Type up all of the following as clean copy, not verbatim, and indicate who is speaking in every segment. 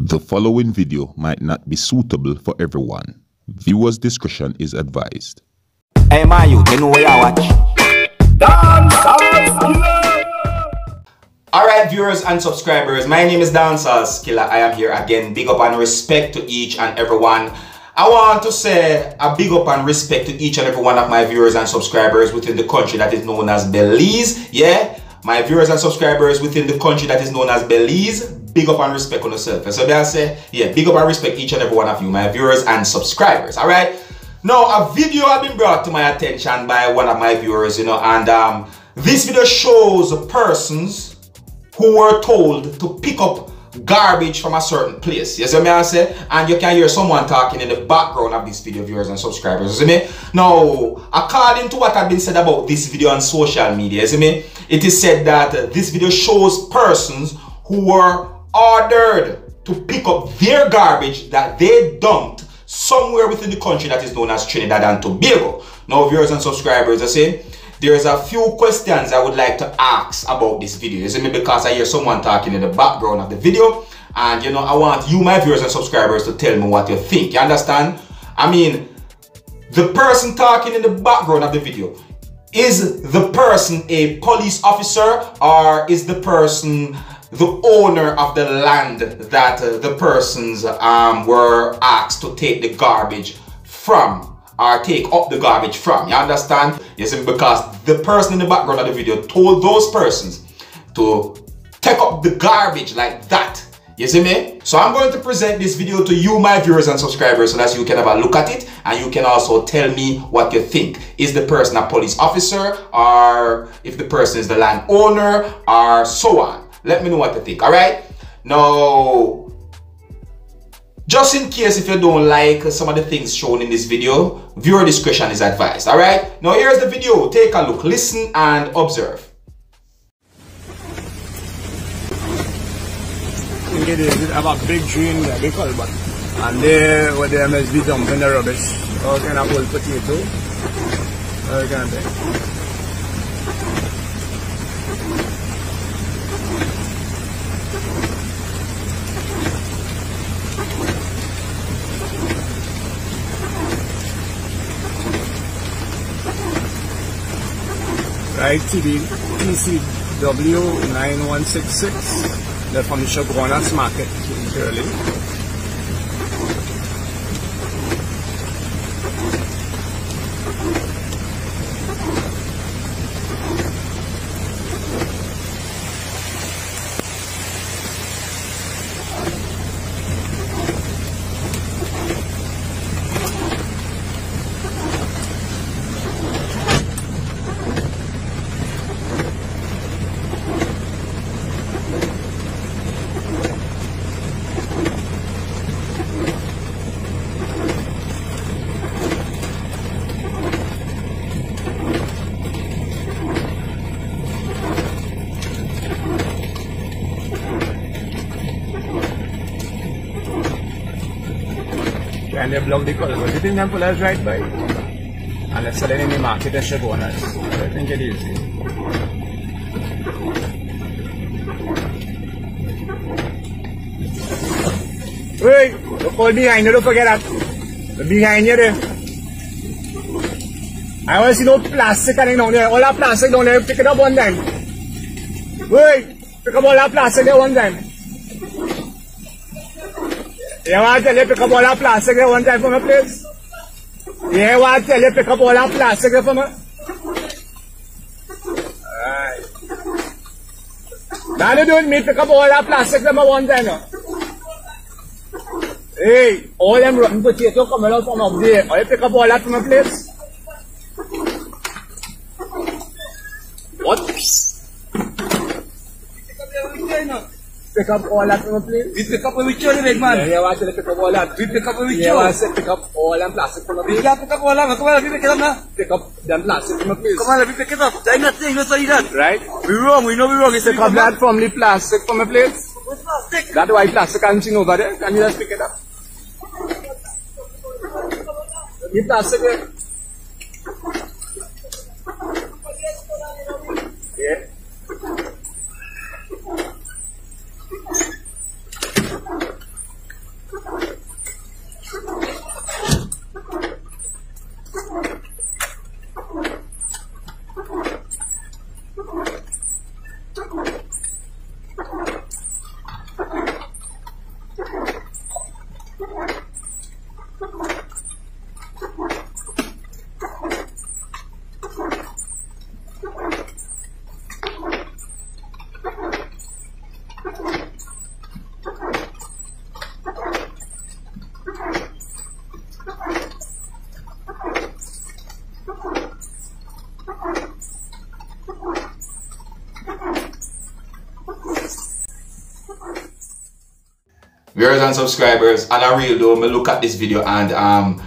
Speaker 1: The following video might not be suitable for everyone. Viewers' discretion is advised.
Speaker 2: Hey man, you know where I watch. Alright viewers and subscribers, my name is Dancehall Killer. I am here again. Big up and respect to each and everyone. I want to say a big up and respect to each and every one of my viewers and subscribers within the country that is known as Belize. Yeah, my viewers and subscribers within the country that is known as Belize. Big up and respect on yourself. So I say, yeah, big up and respect each and every one of you, my viewers and subscribers. Alright. Now, a video has been brought to my attention by one of my viewers, and this video shows persons who were told to pick up garbage from a certain place. You see me I say? And you can hear someone talking in the background of this video, viewers and subscribers. You see me? Now, according to what has been said about this video on social media, you see me? It is said that this video shows persons who were ordered to pick up their garbage that they dumped somewhere within the country that is known as Trinidad and Tobago. Now, viewers and subscribers, I say, there's a few questions I would like to ask about this video. You see me? Because I hear someone talking in the background of the video, and I want you, my viewers and subscribers, to tell me what you think. You understand? I mean, the person talking in the background of the video, is the person a police officer, or is the person the owner of the land that the persons were asked to take the garbage from, or take up the garbage from? You understand? Yes, because the person in the background of the video told those persons to take up the garbage like that. You see me? So I'm going to present this video to you, my viewers and subscribers, so that you can have a look at it and you can also tell me what you think. Is the person a police officer, or if the person is the landowner, or so on? Let me know what you think, alright? Now, just in case if you don't like some of the things shown in this video, viewer discretion is advised, alright? Now here's the video. Take a look, listen and observe.
Speaker 3: It is about big tree in there, big culvert. And there where they must be dumping the rubbish. All kind of old potato. All kind of thing. Right to the TCW 9166. They're from the Chaguanas Market in Curly. And they block the culvert. You think them pull us right by? And they're selling in the market as Chaguanas. I think it is. Hey, look all behind you, don't forget that. The behind you there. I want to see no plastic coming down there. All that plastic down there, pick it up one time. Hey, pick up all that plastic there one time. You want to tell you pick up all that plastic there one time for me, please? You want to tell you pick up all that plastic there for me? Alright. Now you don't me pick up all that plastic there one time, no? Hey, all them rotten potatoes coming out from up there. Are you pick up all that for me, please? What? Pick up everything, no? Pick up all that from a place? We pick up with you, big man. Yeah, you want to pick up all that? We pick up with you. Yeah, I said pick up all them plastic from a place. We can't pick up all that. Come on, let me pick it up now. Pick up them plastic from a place. Come on, let me pick it up. I'm not saying no say that. Right? We wrong, we know we wrong. It's pick up that from the plastic from a place. What plastic? That white plastic I'm seeing over there. Can you just pick it up? The plastic there. Yeah.
Speaker 2: viewers and subscribers, and I really do, me look at this video and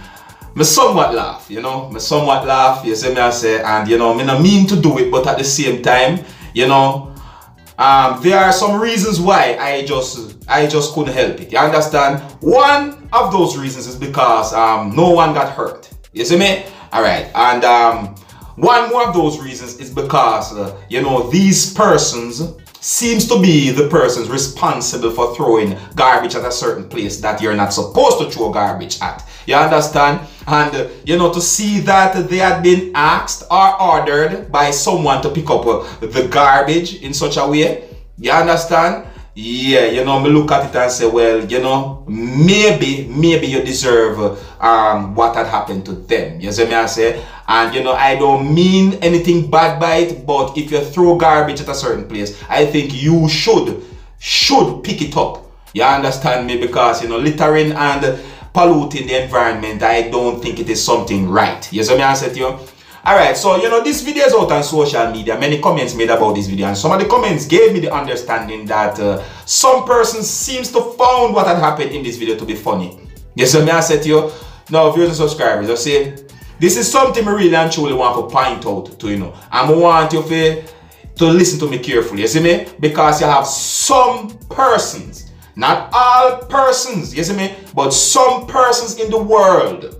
Speaker 2: me somewhat laugh, you know, me somewhat laugh, you see me I say, and you know, me not mean to do it, but at the same time, you know, there are some reasons why I just couldn't help it, you understand? One of those reasons is because no one got hurt, you see me? Alright, and one more of those reasons is because, you know, these persons seems to be the persons responsible for throwing garbage at a certain place that you're not supposed to throw garbage at. You understand? And you know, to see that they had been asked or ordered by someone to pick up the garbage in such a way, you understand? Yeah, you know, me look at it and say, well, you know, maybe you deserve what had happened to them. You see me I say? And you know, I don't mean anything bad by it, but if you throw garbage at a certain place, I think you should pick it up. You understand me? Because you know, littering and polluting the environment, I don't think it is something right. You see me I say to you? Alright, so you know, this video is out on social media. Many comments made about this video, and some of the comments gave me the understanding that some person seems to found what had happened in this video to be funny. You see me I said to you? Now, viewers and subscribers, I say this is something I really and truly want to point out to you know. And I want you to listen to me carefully, you see me? Because you have some persons, not all persons, you see me? But some persons in the world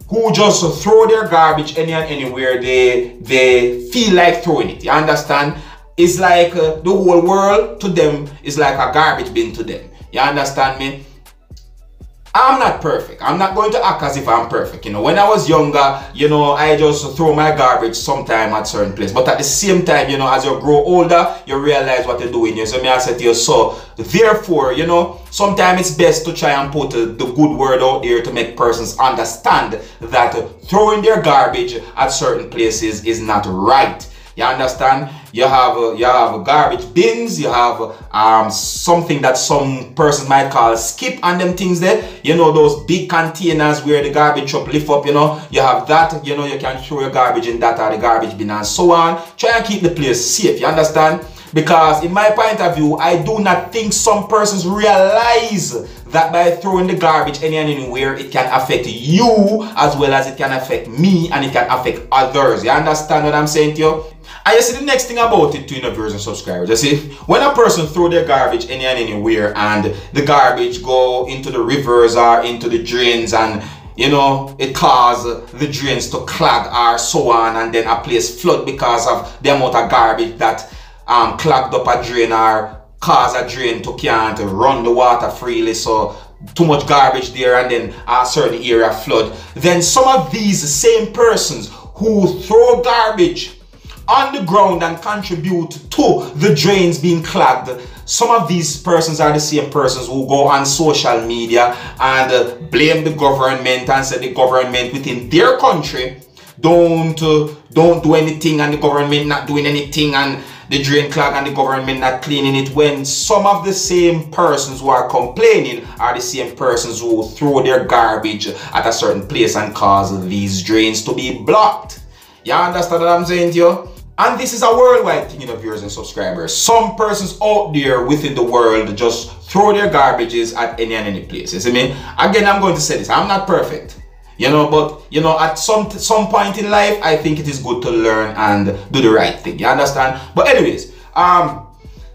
Speaker 2: who just throw their garbage any and anywhere they feel like throwing it. You understand? It's like the whole world to them is like a garbage bin to them. You understand me? I'm not perfect. I'm not going to act as if I'm perfect. You know, when I was younger, you know, I just throw my garbage sometime at certain place. But at the same time, you know, as you grow older, you realize what you're doing. You see me I said to you, so therefore, you know, sometimes it's best to try and put the good word out there to make persons understand that throwing their garbage at certain places is not right. You understand? You have garbage bins, you have something that some persons might call skip and them things there. You know, those big containers where the garbage truck lift up, you know, you have that, you know, you can throw your garbage in that or the garbage bin and so on. Try and keep the place safe, you understand? Because in my point of view, I do not think some persons realize that by throwing the garbage any and anywhere, it can affect you as well as it can affect me and it can affect others. You understand what I'm saying to you? And you see the next thing about it to you know, viewers and subscribers, you see, when a person throw their garbage any and anywhere and the garbage go into the rivers or into the drains and you know, it causes the drains to clog or so on, and then a place flood because of the amount of garbage that clogged up a drain or cause a drain to can't run the water freely, so too much garbage there and then a certain area flood. Then some of these same persons who throw garbage on the ground and contribute to the drains being clogged, some of these persons are the same persons who go on social media and blame the government and say the government within their country don't do anything and the government not doing anything and the drain clog and the government not cleaning it, when some of the same persons who are complaining are the same persons who throw their garbage at a certain place and cause these drains to be blocked. You understand what I'm saying to you? And this is a worldwide thing, you know, viewers and subscribers. Some persons out there within the world just throw their garbages at any and any place. You see me? Again, I'm going to say this. I'm not perfect. You know, but you know, at some point in life, I think it is good to learn and do the right thing. You understand? But anyways,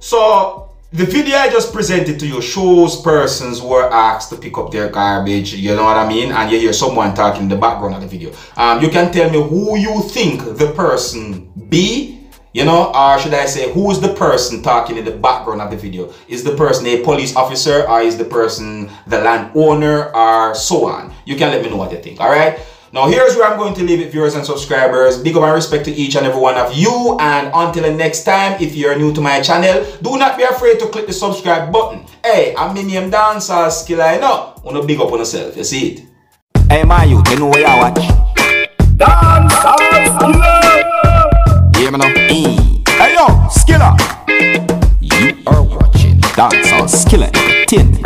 Speaker 2: so the video I just presented to you shows persons who were asked to pick up their garbage. You know what I mean? And you hear someone talking in the background of the video. You can tell me who you think the person be. You know, or should I say, who is the person talking in the background of the video? Is the person a police officer, or is the person the landowner, or so on? You can let me know what you think, alright? Now here's where I'm going to leave it, viewers and subscribers. Big up and respect to each and every one of you. And until the next time, if you're new to my channel, do not be afraid to click the subscribe button. Hey, I'm my name Dancehall Skilla, you know. Wanna big up on yourself, you see it?
Speaker 4: Hey my youth, you know where you watch? Dancehall Skilla! Yeah, man. Hey yo, Skilla! You are watching Dancehall Skilla 10.